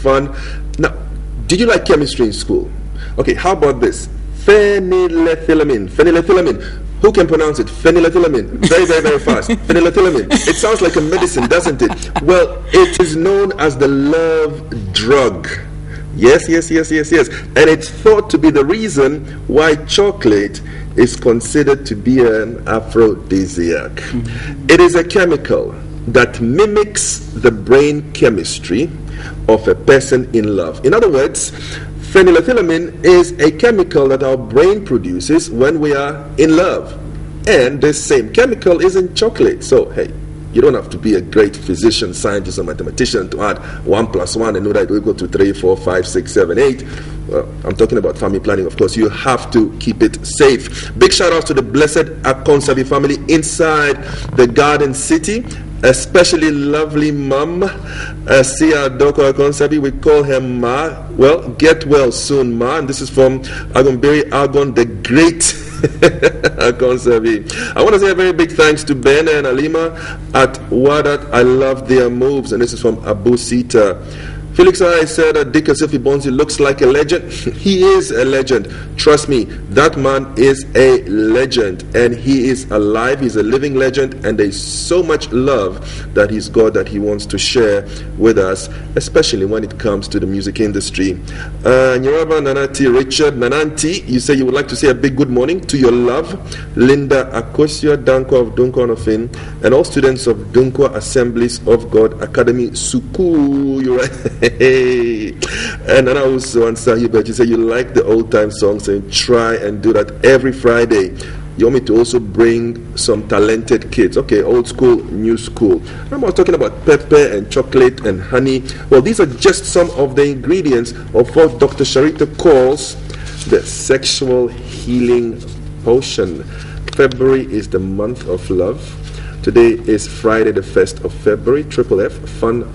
fun. Now, did you like chemistry in school? Okay, how about this? Phenylethylamine. Who can pronounce it? Phenylethylamine. Very, very, very fast. Phenylethylamine. It sounds like a medicine, doesn't it? Well, it is known as the love drug. Yes. And it's thought to be the reason why chocolate is considered to be an aphrodisiac. It is a chemical that mimics the brain chemistry of a person in love. In other words, phenylethylamine is a chemical that our brain produces when we are in love. And this same chemical is in chocolate. So, hey, you don't have to be a great physician, scientist, or mathematician to add 1 + 1 and know that it will go to 3, 4, 5, 6, 7, 8. Well, I'm talking about family planning, of course. You have to keep it safe. Big shout out to the blessed Akonsabi family inside the Garden City, especially lovely mom, Sia Doko Akonsabi. We call her Ma. Well, get well soon, Ma. And this is from Agonberi Agon, the great Akonsabi. I want to say a very big thanks to Ben and Alima at Wadat. I love their moves. And this is from Abu Sita. Felix I said that Dick Asifi Bonzi looks like a legend. He is a legend. Trust me, that man is a legend, and he is alive. He's a living legend, and there is so much love that he's got that he wants to share with us, especially when it comes to the music industry. Nyaraba Nanati Richard Nananti, you say you would like to say a big good morning to your love, Linda Akosio Danko of Dunko Onofin, and all students of Dunko Assemblies of God Academy Suku. You're right. And then I also answer you, but you say you like the old time songs, and try and do that every Friday. You want me to also bring some talented kids. Okay, old school, new school. I'm not talking about pepper and chocolate and honey. Well, these are just some of the ingredients of what Dr. Sharita calls the sexual healing potion. February is the month of love. Today is Friday the 1st of February, Triple F, fun.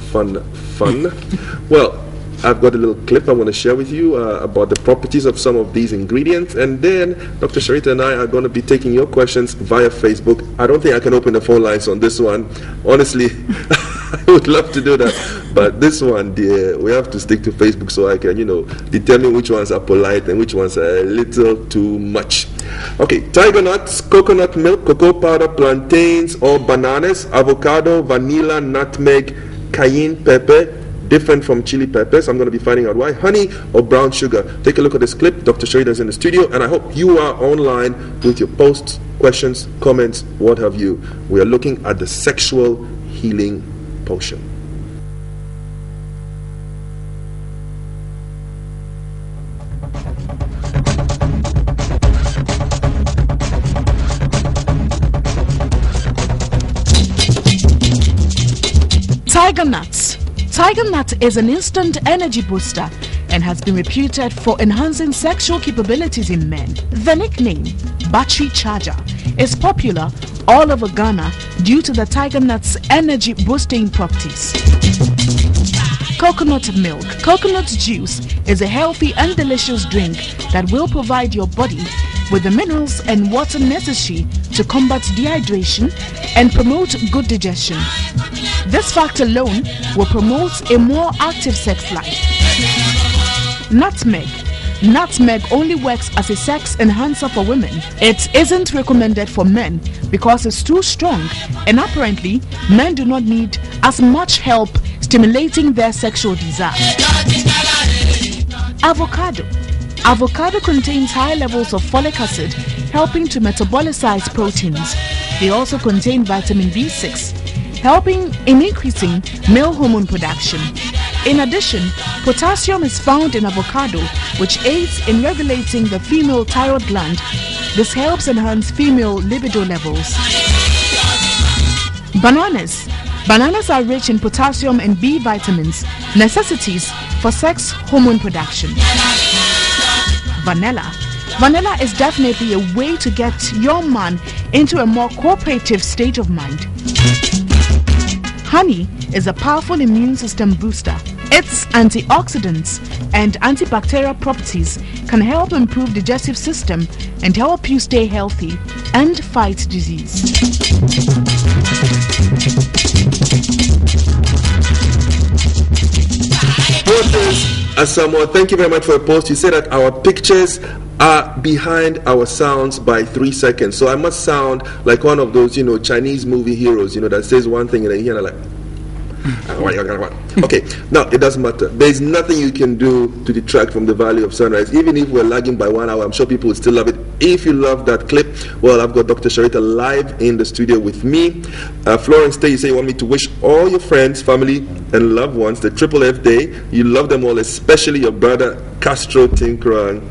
Well, I've got a little clip I want to share with you about the properties of some of these ingredients, and then Dr. Sharita and I are going to be taking your questions via Facebook. I don't think I can open the phone lines on this one. Honestly, I would love to do that, but this one, dear, we have to stick to Facebook so I can, determine which ones are polite and which ones are a little too much. Okay, tiger nuts, coconut milk, cocoa powder, plantains or bananas, avocado, vanilla, nutmeg, cayenne pepper, different from chili peppers. I'm going to be finding out why. Honey or brown sugar. Take a look at this clip. Dr. Sharita is in the studio, and I hope you are online with your posts, questions, comments, what have you. We are looking at the sexual healing potion. Tiger nuts. Tiger nut is an instant energy booster and has been reputed for enhancing sexual capabilities in men. The nickname, battery charger, is popular all over Ghana due to the tiger nut's energy boosting properties. Coconut milk. Coconut juice is a healthy and delicious drink that will provide your body with the minerals and water necessary to combat dehydration and promote good digestion. This fact alone will promote a more active sex life. Nutmeg. Nutmeg only works as a sex enhancer for women. It isn't recommended for men because it's too strong, and apparently men do not need as much help stimulating their sexual desire. Avocado. Avocado contains high levels of folic acid, helping to metabolize proteins. They also contain vitamin B6, helping in increasing male hormone production. In addition, potassium is found in avocado, which aids in regulating the female thyroid gland. This helps enhance female libido levels. Bananas. Bananas are rich in potassium and B vitamins, necessities for sex hormone production. Vanilla. Vanilla is definitely a way to get your man into a more cooperative state of mind. Honey is a powerful immune system booster. Its antioxidants and antibacterial properties can help improve digestive system and help you stay healthy and fight disease. Waters Asamoah, thank you very much for a post. You said that our pictures are behind our sounds by 3 seconds. So I must sound like one of those, Chinese movie heroes, that says one thing and then you're like, okay, now it doesn't matter. There's nothing you can do to detract from the value of sunrise. Even if we're lagging by 1 hour, I'm sure people will still love it. If you love that clip, well, I've got Dr. Sharita live in the studio with me. Florence Day, you say you want me to wish all your friends, family, and loved ones the Triple F Day. You love them all, especially your brother Castro Tinkran.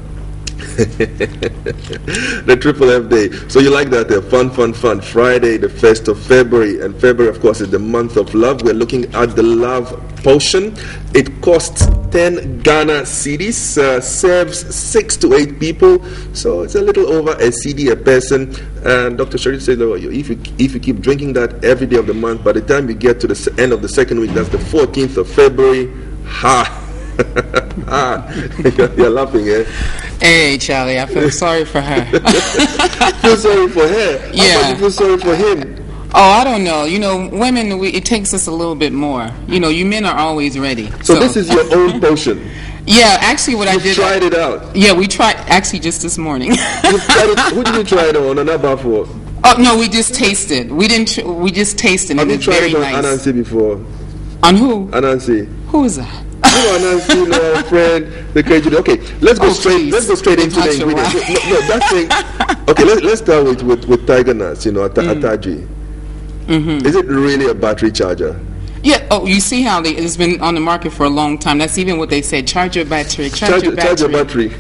The Triple F Day. So you like that? Fun. Friday, the 1st of February. And February, of course, is the month of love. We're looking at the love potion. It costs 10 Ghana cedis, serves 6 to 8 people. So it's a little over a CD a person. And Dr. Sharita says, oh, if you keep drinking that every day of the month, by the time you get to the end of the second week, that's the 14th of February, you're laughing, eh? Hey, Charlie, I feel sorry for her. Feel sorry for her? Yeah. How about you feel sorry for him? Oh, I don't know. Women, it takes us a little bit more. You men are always ready. So this is your own potion? Yeah, actually what I did... You tried it out? Yeah, we tried, actually just this morning. You tried it, who did you try it on? Another for? Oh, no, we just tasted. We just tasted. Have you tried it on nice. Anansi before? On who? Anansi. Who is that? Anansi, our friend, the KGD. Okay, let's go straight into the ingredients. No, that thing. Okay, let's start with tiger nuts. Ataji. Mm-hmm. Is it really a battery charger? Yeah. Oh, you see how it's been on the market for a long time. That's even what they said. Charge your battery. Charge your battery.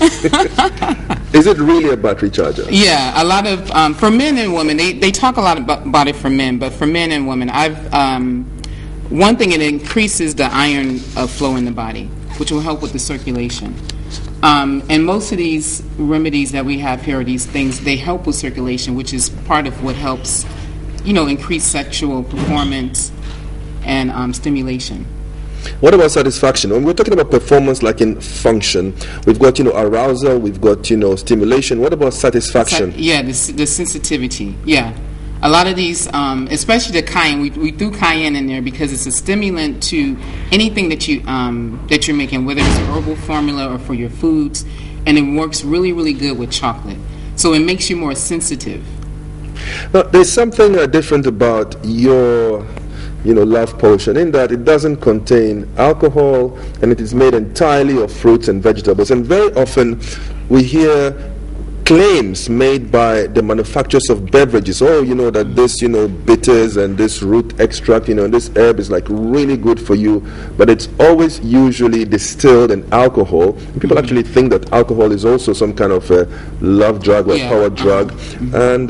Is it really a battery charger? Yeah. A lot of for men and women, they talk a lot about it for men, but for men and women, one thing, it increases the iron flow in the body, which will help with the circulation. And most of these remedies that we have here, these things, they help with circulation, which is part of what helps, increase sexual performance and stimulation. What about satisfaction? When we're talking about performance, like in function, we've got arousal, we've got stimulation. What about satisfaction? The sensitivity. Yeah. A lot of these, especially the cayenne, we threw cayenne in there because it's a stimulant to anything that you're making, whether it's an herbal formula or for your foods, and it works really, really good with chocolate. So it makes you more sensitive. Now, there's something different about your, love potion in that it doesn't contain alcohol, and it is made entirely of fruits and vegetables. And very often we hear claims made by the manufacturers of beverages, that this, bitters and this root extract, and this herb is like really good for you, but it's always usually distilled in alcohol. And people actually think that alcohol is also some kind of a love drug or power drug. And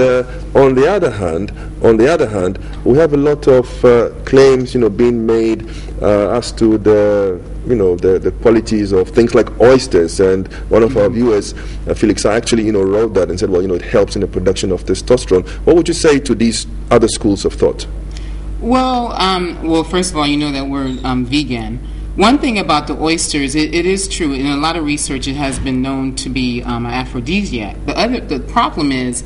on the other hand, we have a lot of claims, being made as to the qualities of things like oysters. And one of our viewers, Felix, actually wrote that and said, well, it helps in the production of testosterone. What would you say to these other schools of thought? Well, first of all, that we're vegan. One thing about the oysters, it is true, in a lot of research it has been known to be an aphrodisiac. The problem is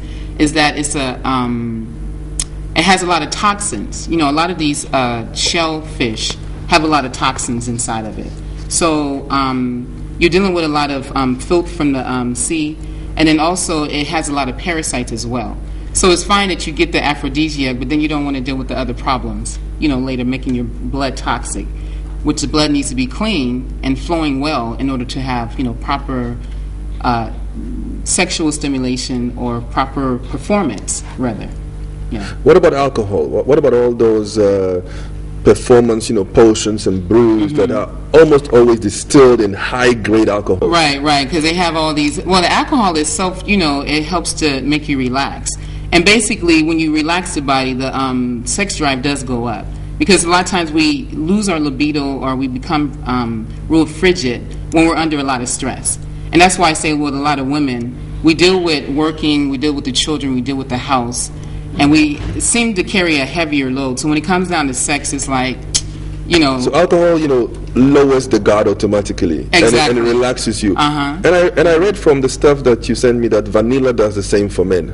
that it's it has a lot of toxins. A lot of these shellfish have a lot of toxins inside of it. So you're dealing with a lot of filth from the sea, and then also it has a lot of parasites as well. So it's fine that you get the aphrodisiac, but then you don't want to deal with the other problems, later, making your blood toxic, which the blood needs to be clean and flowing well in order to have, proper sexual stimulation or proper performance, rather. Yeah. What about alcohol? What about all those performance, potions and brews that are almost always distilled in high-grade alcohol? Right, because they have all these. Well, the alcohol itself, it helps to make you relax. And basically, when you relax the body, the sex drive does go up. Because a lot of times we lose our libido or we become real frigid when we're under a lot of stress. And that's why I say with a lot of women, we deal with working, we deal with the children, we deal with the house, and we seem to carry a heavier load. So when it comes down to sex, it's like, So alcohol, lowers the guard automatically. Exactly. And it relaxes you. And I read from the stuff that you sent me that vanilla does the same for men.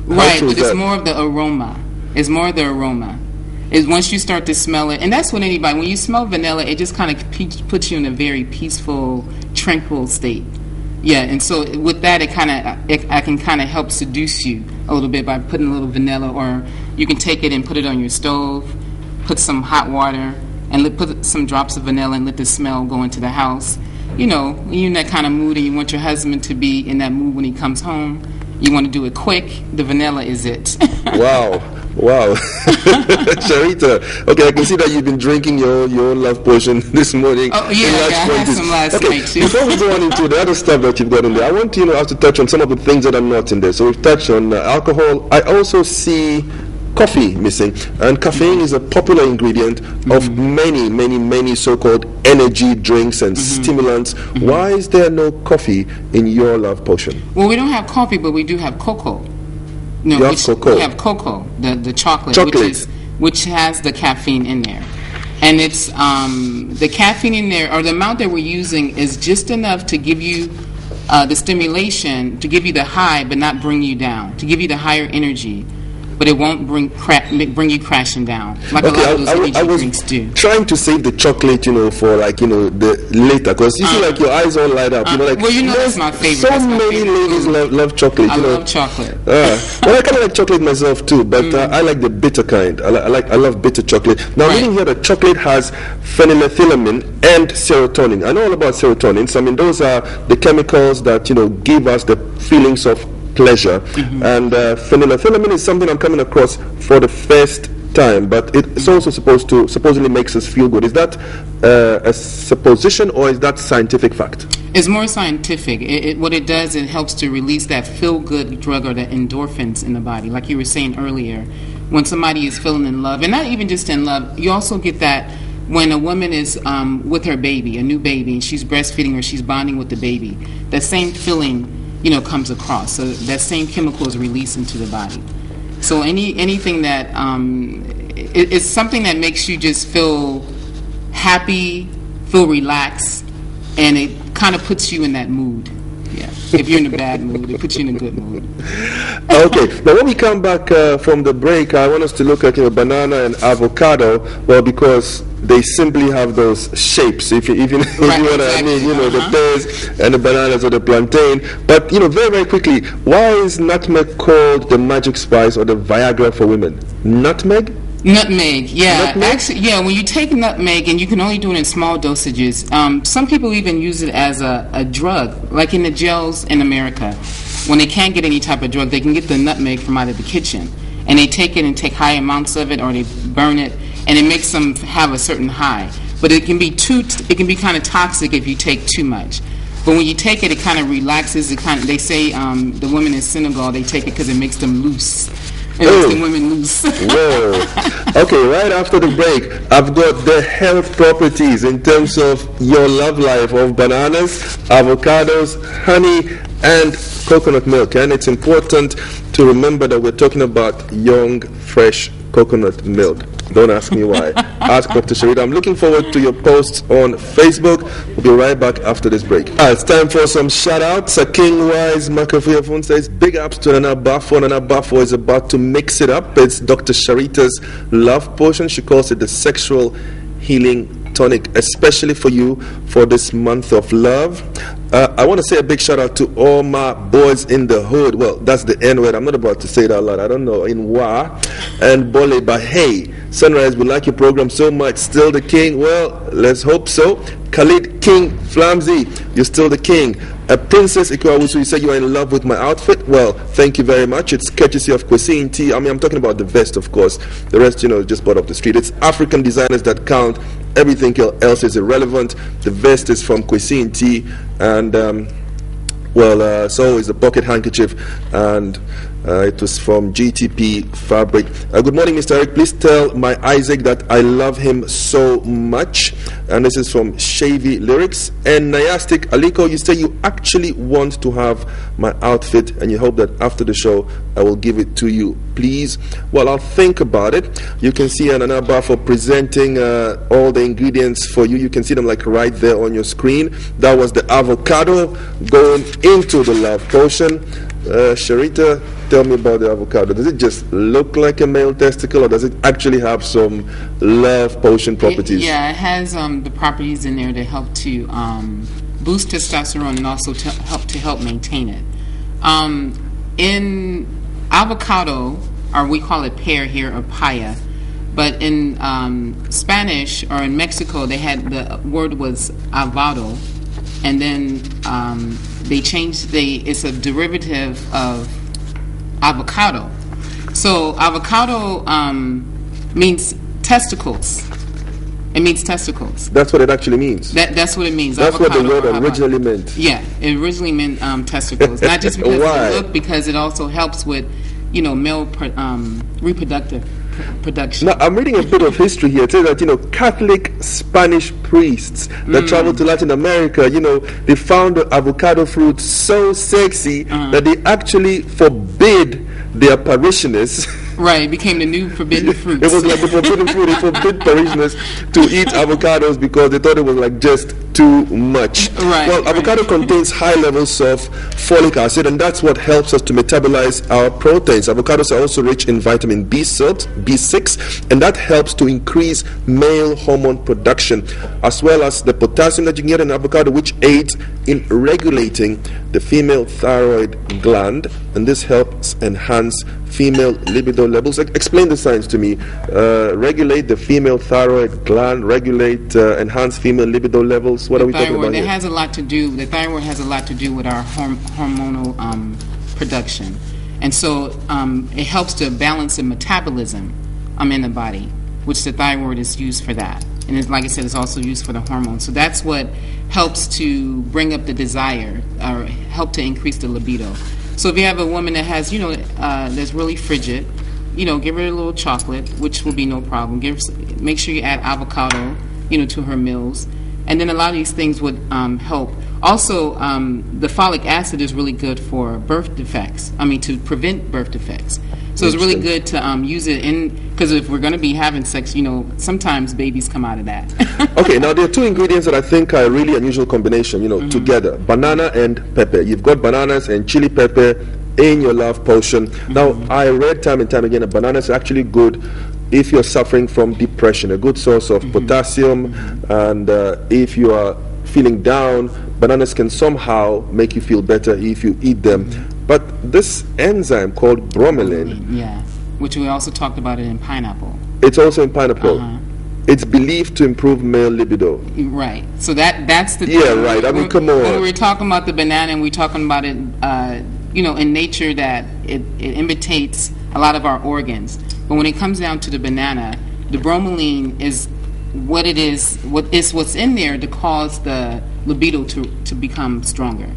Right, but it's more of the aroma. It's more of the aroma. is once you start to smell it, and that's what anybody, when you smell vanilla, it just kind of puts you in a very peaceful, tranquil state. Yeah, and so with that, I can kind of help seduce you a little bit by putting a little vanilla, or you can take it and put it on your stove, put some hot water, and put some drops of vanilla and let the smell go into the house. You know, when you're in that kind of mood and you want your husband to be in that mood when he comes home, you want to do it quick, the vanilla is it. Wow. Sharita, okay, I can see that you've been drinking your own love potion this morning. Oh, yeah, I had some last night, too. Before we go on into the other stuff that you've got in there, I want us to touch on some of the things that are not in there. So we've touched on alcohol. I also see coffee missing, and caffeine is a popular ingredient of many so-called energy drinks and stimulants. Why is there no coffee in your love potion? Well, we don't have coffee, but we do have cocoa. No, cocoa. We have cocoa, the chocolate. Which has the caffeine in there. And it's the caffeine in there, or the amount that we're using, is just enough to give you the stimulation, to give you the high but not bring you down, to give you the higher energy, but it won't bring you crashing down like a lot of those energy drinks do. Trying to save the chocolate, for the later, because you see like your eyes all light up. That's my favorite. So many ladies love chocolate. I love chocolate. Well, I kind of like chocolate myself too, but I like the bitter kind. I love bitter chocolate. Now, reading here that chocolate has phenylethylamine and serotonin. I know all about serotonin. So, those are the chemicals that give us the feelings of pleasure, and phenylethylamine is something I'm coming across for the first time, but it's also supposedly makes us feel good. Is that a supposition, or is that scientific fact? It's more scientific. What it does, it helps to release that feel-good drug, or the endorphins in the body. Like you were saying earlier, when somebody is feeling in love, and not even just in love, you also get that when a woman is with her baby, a new baby, and she's breastfeeding or she's bonding with the baby. That same feeling comes across. So that same chemical is released into the body. So anything that it's something that makes you just feel happy, feel relaxed, and it kind of puts you in that mood. Yeah. If you're in a bad mood, it puts you in a good mood. Okay. Now, when we come back from the break, I want us to look at banana and avocado. Well, because they simply have those shapes. If you know what I mean, the pears and the bananas or the plantain. But very, very quickly, why is nutmeg called the magic spice or the Viagra for women? Nutmeg? Nutmeg, yeah. Nutmeg? Actually, yeah, when you take nutmeg, and you can only do it in small dosages, some people even use it as a drug, like in the jails in America. When they can't get any type of drug, they can get the nutmeg from out of the kitchen, and they take it and take high amounts of it, or they burn it, and it makes them have a certain high. But it can be kind of toxic if you take too much. But when you take it, it kind of relaxes. They say the women in Senegal, they take it because it makes them loose. It makes the women loose. Whoa. Okay, right after the break, I've got the health properties in terms of your love life of bananas, avocados, honey, and coconut milk. And it's important to remember that we're talking about young, fresh coconut milk. Don't ask me why. Ask Dr. Sharita. I'm looking forward to your posts on Facebook. We'll be right back after this break. It's time for some shout-outs. King Wise McAfee phone says, big ups to Nana Bafo. Nana Bafo is about to mix it up. It's Dr. Sharita's love potion. She calls it the sexual healing tonic, especially for you for this month of love. I want to say a big shout out to all my boys in the hood. Well, that's the N word. I'm not about to say it out loud. I don't know. In Wa and Bole, but hey, Sunrise, we like your program so much. Still the king? Well, let's hope so. Khalid King Flamsy, you're still the king. Princess Ikuawusu, you say you are in love with my outfit. Well, thank you very much. It's courtesy of Cuisine Tea. I'm talking about the vest, of course. The rest, just bought off the street. It's African designers that count. Everything else is irrelevant. The vest is from Cuisine Tea, and so is the pocket handkerchief, and it was from GTP Fabric. Good morning, Mr. Eric. Please tell my Isaac that I love him so much. And this is from Shavy Lyrics. And Nyastic Aliko, you say you actually want to have my outfit, and you hope that after the show I will give it to you. Please. Well, I'll think about it. You can see Anana Bar for presenting all the ingredients for you. You can see them like right there on your screen. That was the avocado going into the love potion. Sharita, tell me about the avocado. Does it just look like a male testicle, or does it actually have some love potion properties? Yeah, it has the properties in there that help to boost testosterone and also to help maintain it. In avocado, or we call it pear here, or paya, but in Spanish or in Mexico, they had the word was avado, and then they changed it's a derivative of avocado. So avocado means testicles. It means testicles. That's what it actually means. That's what it means. That's what the word originally meant. Yeah, it originally meant testicles. Not just because Why? of the look, because it also helps with, male reproductive production. Now, I'm reading a bit of history here. It says that, Catholic Spanish priests that traveled to Latin America, they found the avocado fruit so sexy that they actually forbid their parishioners. Right, it became the new forbidden fruit. It was like the forbidden fruit. They forbid parishioners to eat avocados because they thought it was like just too much. Right. Well, avocado contains high levels of folic acid, and that's what helps us to metabolize our proteins. Avocados are also rich in vitamin B6, and that helps to increase male hormone production, as well as the potassium that you can get in avocado, which aids in regulating the female thyroid gland, and this helps enhance female libido levels. Explain the science to me. Regulate the female thyroid gland, enhance female libido levels. What are we talking about here? The thyroid has a lot to do with our hormonal production. And so it helps to balance the metabolism in the body, which the thyroid is used for that. And like I said, it's also used for the hormones. So that's what helps to bring up the desire, or help to increase the libido. So if you have a woman that has, that's really frigid, give her a little chocolate, which will be no problem. Make sure you add avocado, to her meals. And then a lot of these things would help. Also, the folic acid is really good for birth defects. To prevent birth defects. So it's really good to use it because if we're going to be having sex, sometimes babies come out of that. Okay, now there are two ingredients that I think are a really unusual combination, together. Banana and pepper. You've got bananas and chili pepper in your love potion. Now, I read time and time again that bananas are actually good if you're suffering from depression, a good source of potassium, and if you are feeling down, bananas can somehow make you feel better if you eat them. But this enzyme called bromelain, which we also talked about it in pineapple. It's also in pineapple. It's believed to improve male libido. Right. So that's the thing. Yeah, right. Come on. When we're talking about the banana, and we're talking about it, in nature, that it imitates a lot of our organs. But when it comes down to the banana, the bromelain is what's in there to cause the libido to become stronger,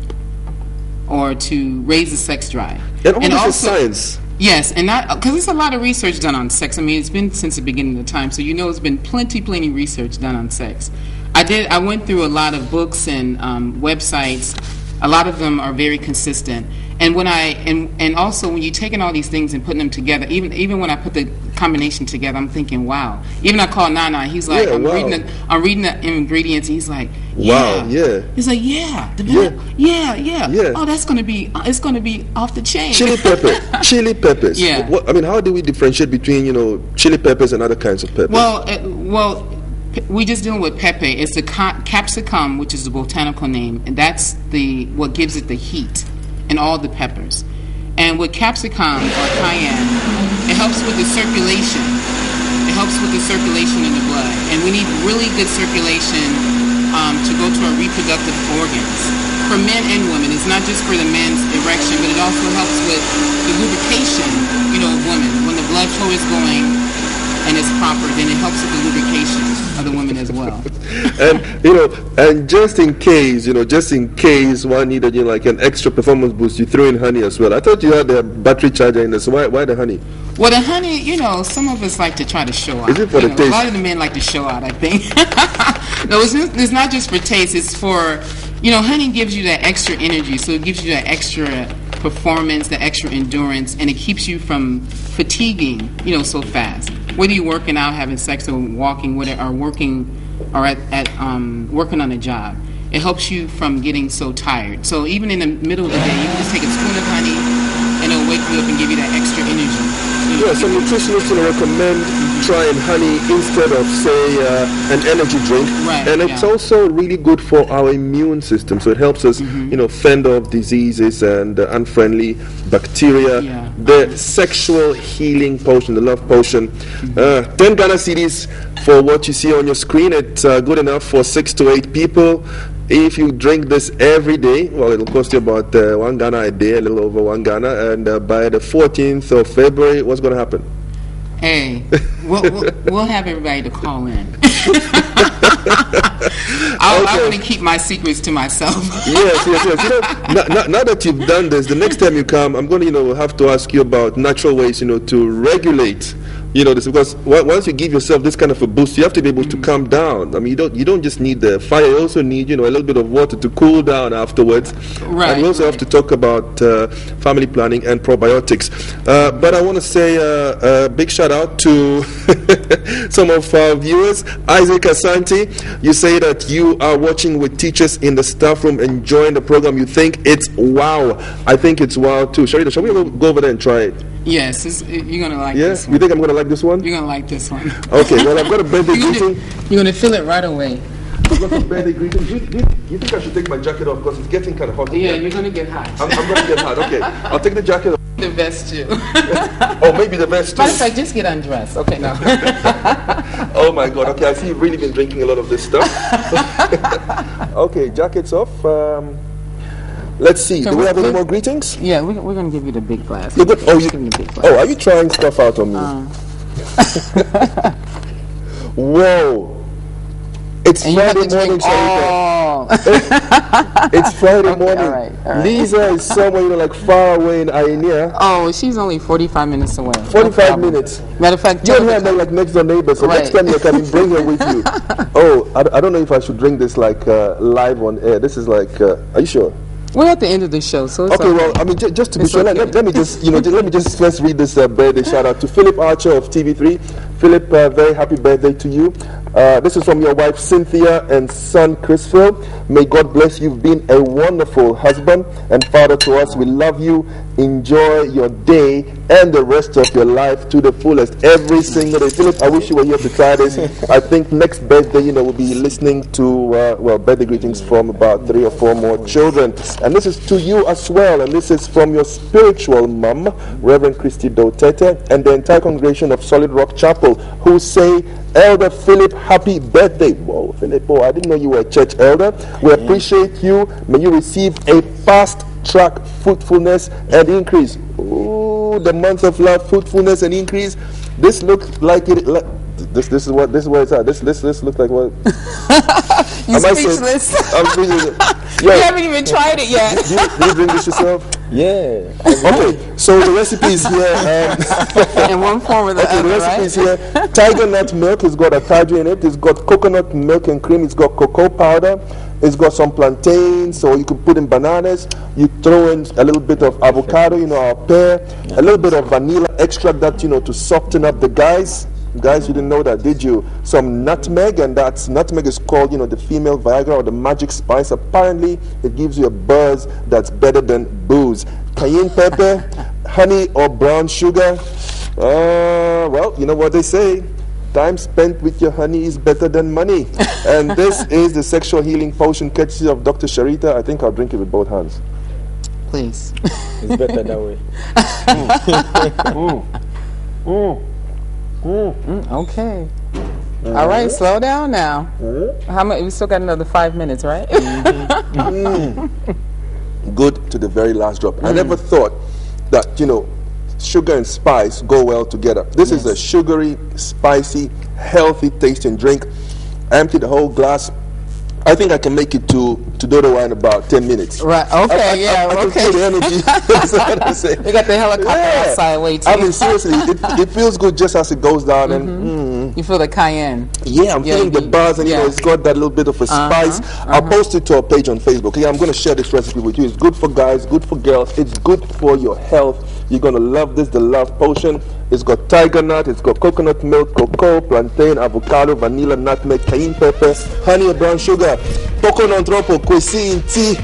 or to raise the sex drive. And also science. Yes, and because there's a lot of research done on sex. It's been since the beginning of the time, so it's been plenty research done on sex. I went through a lot of books and websites. A lot of them are very consistent. And when and also when you're taking all these things and putting them together, even when I put the combination together, I'm thinking, wow. Even I called Nana. He's like, I'm reading the ingredients. And he's like, wow, yeah. He's like, yeah. Oh, it's gonna be off the chain. Chili peppers. Yeah. How do we differentiate between chili peppers and other kinds of peppers? Well, we just dealing with pepe. It's the capsicum, which is the botanical name, and that's what gives it the heat in all the peppers. And with capsicum or cayenne, it helps with the circulation. It helps with the circulation in the blood, and we need really good circulation to go to our reproductive organs for men and women. It's not just for the men's erection, but it also helps with the lubrication, of women. When the blood flow is going and it's proper, then it helps with the lubrication of the women as well. And just in case one needed like an extra performance boost, you throw in honey as well. I thought you had the battery charger in this. So why the honey? Well, the honey, some of us like to try to show out. Is it for the taste? A lot of the men like to show out, I think. No, it's not just for taste. It's for, honey gives you that extra energy, so it gives you that extra performance, the extra endurance, and it keeps you from fatiguing, so fast. Whether you're working out, having sex, or walking, or working, or working on a job, it helps you from getting so tired. So even in the middle of the day, you can just take a spoon of honey, and it'll wake you up and give you that extra energy. Yeah, some nutritionists recommend trying honey instead of, say, an energy drink. Right, and it's also really good for our immune system. So it helps us, fend off diseases and unfriendly bacteria. Yeah. The sexual healing potion, the love potion. 10 Ghana cedis for what you see on your screen. It's good enough for 6 to 8 people. If you drink this every day, well, it'll cost you about 1 Ghana a day, a little over 1 Ghana. And by the 14th of February, what's going to happen? Hey, we'll have everybody to call in. I want to keep my secrets to myself. Yes. Now that you've done this, the next time you come, I'm going to, have to ask you about natural ways, to regulate, this, because once you give yourself this kind of a boost, you have to be able to calm down. I mean, you don't just need the fire; you also need, a little bit of water to cool down afterwards. Right. And we also have to talk about family planning and probiotics. But I want to say a big shout out to some of our viewers. Isaac Asante, you say that you are watching with teachers in the staff room, enjoying the program. You think it's wow. I think it's wow too. Sharita, shall we go over there and try it? Yes, you're going to like this one. You think I'm going to like this one? You're going to like this one. Okay, well, I've got a birthday greeting. You're going to feel it right away. I've got a birthday greeting. You think I should take my jacket off because it's getting kind of hot? Yeah, you're going to get hot. I'm going to get hot. Okay, I'll take the jacket off. The vest too. Oh, maybe the vest too. Matter of fact, just get undressed. Okay, no. Oh my God. Okay, I see you've really been drinking a lot of this stuff. Okay, jackets off. Let's see. So do we have any more greetings? Yeah, we're going to give you the big glass. Are you trying stuff out on me? Whoa. It's Friday morning, Sharita. It's Friday morning. All right. Lisa is somewhere, like far away in Aenia. Oh, she's only 45 minutes away. 45 minutes. Matter of fact, you and her are like next door neighbors. So next time you're coming, bring her with you. Oh, I don't know if I should drink this like live on air. This is like, are you sure? We're at the end of the show, so it's okay. Well, I mean, just to be sure, let me just, let's read this birthday shout out to Philip Archer of TV3. Philip, very happy birthday to you. This is from your wife Cynthia and son Chrisville. May God bless you. You've been a wonderful husband and father to us. We love you. Enjoy your day and the rest of your life to the fullest every single day. Philip, I wish you were here to try this. I think next birthday, we'll be listening to birthday greetings from about 3 or 4 more children. And this is to you as well. And this is from your spiritual mom, Reverend Christy Dotete, and the entire congregation of Solid Rock Chapel, who say, Elder Philip, happy birthday. Whoa, Philip, I didn't know you were a church elder. We appreciate you. May you receive a fast track fruitfulness and increase. Ooh, the month of love, fruitfulness and increase. This looks like it. This is where it's at. This looks like what? You're speechless. I'm speechless. You haven't even tried it yet. Do you drink this yourself? Yeah. Okay, so the recipe is here. In one form or the other, the recipe is right? here. Tiger nut milk. It's got ataju in it. It's got coconut milk and cream. It's got cocoa powder. It's got some plantains, or you could put in bananas. You throw in a little bit of avocado, our pear, a little bit of vanilla extract that, to soften up the guys. Guys, you didn't know that, did you? Some nutmeg, and that nutmeg is called, the female Viagra or the magic spice. Apparently, it gives you a buzz that's better than booze. Cayenne pepper, honey or brown sugar. Well, you know what they say. Time spent with your honey is better than money. And this is the sexual healing potion courtesy of Dr. Sharita. I think I'll drink it with both hands. Please. It's better that way. Okay. All right, slow down now. How much? We still got another 5 minutes, right? Good to the very last drop. I never thought that, sugar and spice go well together. This is a sugary, spicy, healthy tasting drink. I emptied the whole glass. I think I can make it to Dodowa in about 10 minutes. Right, okay, I can feel the energy. That's what I say. You got the helicopter outside waiting. I mean, seriously, it feels good just as it goes down. And you feel the cayenne. Yeah, I'm feeling the buzz, and it's got that little bit of a spice. I'll post it to our page on Facebook. I'm going to share this recipe with you. It's good for guys, good for girls. It's good for your health. You're going to love this, the love potion. It's got tiger nut, it's got coconut milk, cocoa, plantain, avocado, vanilla, nutmeg, cayenne pepper, honey or brown sugar, coconut drop or cuisine tea.